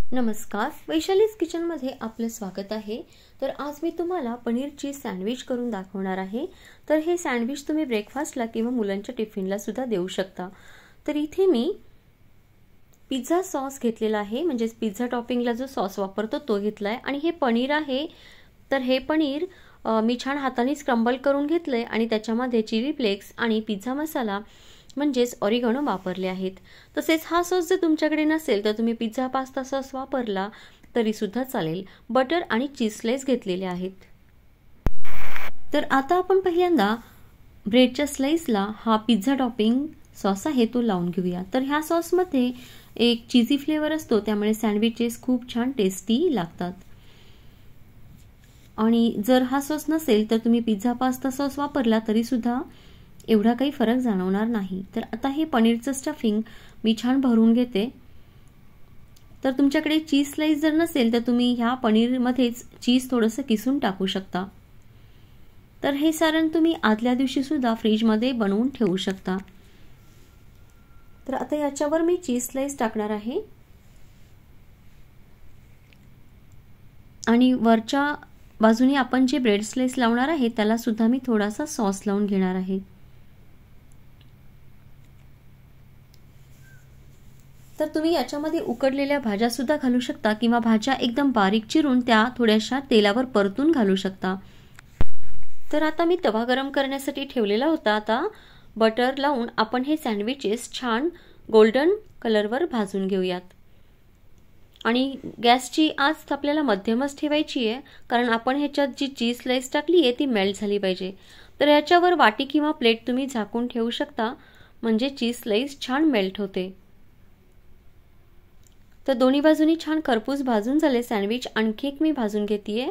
नमस्कार, वैशालीज किचनमध्ये आपलं स्वागत आहे। तर आज मी तुम्हाला पनीर चीज सँडविच करून दाखवणार आहे। तर हे सँडविच तुम्ही ब्रेकफास्टला किंवा मुलांच्या टिफिनला सुद्धा देऊ शकता। तर इथे मी पिझ्झा सॉस घेतलेला आहे, म्हणजे पिझ्झा टॉपिंगला जो सॉस वापरतो तो घेतलाय आणि हे पनीर आहे। तर हे पनीर मी छान हाताने स्क्रम्बल करून घेतले आणि त्याच्यामध्ये चिली फ्लेक्स आणि पिझ्झा मसाला म्हणजेच ऑरिगॅनो वापरले आहेत। तसेच हा सॉस जर तुमच्याकडे नसेल तर तुम्ही पिझ्झा पास्ता सॉस वापरला तरी सुद्धा चालेल। बटर आणि चीज स्लाइस घेतलेले आहेत। तर आता आपण पहिल्यांदा ब्रेडच्या स्लाइसला हा पिझ्झा टॉपिंग सॉस आहे तो लावून घेऊया। तर ह्या सॉस मध्ये एक चीजी फ्लेवर असतो, त्यामुळे सँडविचेस खूप छान टेस्टी लागतात। आणि जर हा सॉस नसेल तर तुम्ही पिझ्झा पास्ता सॉस वापरला तरी सुद्धा एवढा काही फरक जाणवणार नाही। तर आता हे पनीरचं स्टफिंग मी छान भरून घेते। तर तुमच्याकडे चीज स्लाइस जर नसेल तर तुम्ही ह्या पनीर मध्येच चीज थोडंसं किसून टाकू शकता। तर हे सारण तुम्ही आदल्या दिवशी सुद्धा फ्रीज मध्ये बनवून ठेवू शकता। तर आता याच्यावर मी चीज स्लाइस टाकणार आहे आणि वरच्या बाजूने आपण जे ब्रेड स्लाइस लावणार आहे त्याला सुद्धा मी थोडासा सॉस लावून घेणार आहे। तर तुम्ही याच्यामध्ये उकडलेल्या भाज्या सुद्धा घालू शकता किंवा भाज्या एकदम बारीक चिरून त्या थोड्याशा तेलावर परतून घालू शकता। तर आता मी तवा गरम करण्यासाठी ठेवलेला होता। आता बटर लावून आपण हे सँडविचेस छान गोल्डन कलरवर भाजून घेऊयात। आणि गॅसची आच आपल्याला मध्यमच ठेवायची आहे, कारण आपण ह्याच्यात जी चीज स्लाइस टाकली आहे ती मेल्ट झाली पाहिजे। तर याच्यावर वाटी किंवा प्लेट तुम्ही झाकून ठेवू शकता, म्हणजे चीज स्लाइस छान मेल्ट होते। तर दोन्ही बाजूनी छान खरपूस भाजून झाले सँडविच। आणखी एक मी भाजून घेतेय।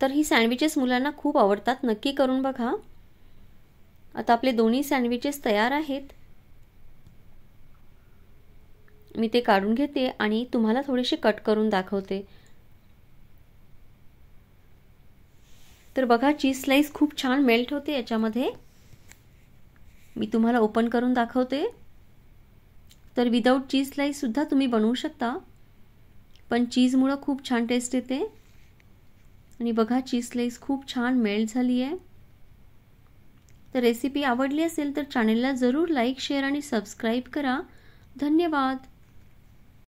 तर ही सँडविचेस मुलांना खूप आवडतात, नक्की करून बघा। आता आपले दोन्ही सँडविचेस तयार आहेत। मी ते काढून घेते आणि तुम्हाला थोडेसे कट करून दाखवते। तर बघा चीज स्लाइस खूप छान मेल्ट होते याच्यामध्ये। मी तुम्हाला ओपन करून दाखवते। तर विदाउट चीज स्लाइस सुद्धा तुम्ही बनवू शकता, पण चीज मुळे खूप छान टेस्ट येते। आणि बघा चीज स्लाइस खूप छान मेल्ट झाली आहे। तर रेसिपी आवडली असेल तर चॅनलला जरूर लाईक, शेअर आणि सबस्क्राइब करा। धन्यवाद।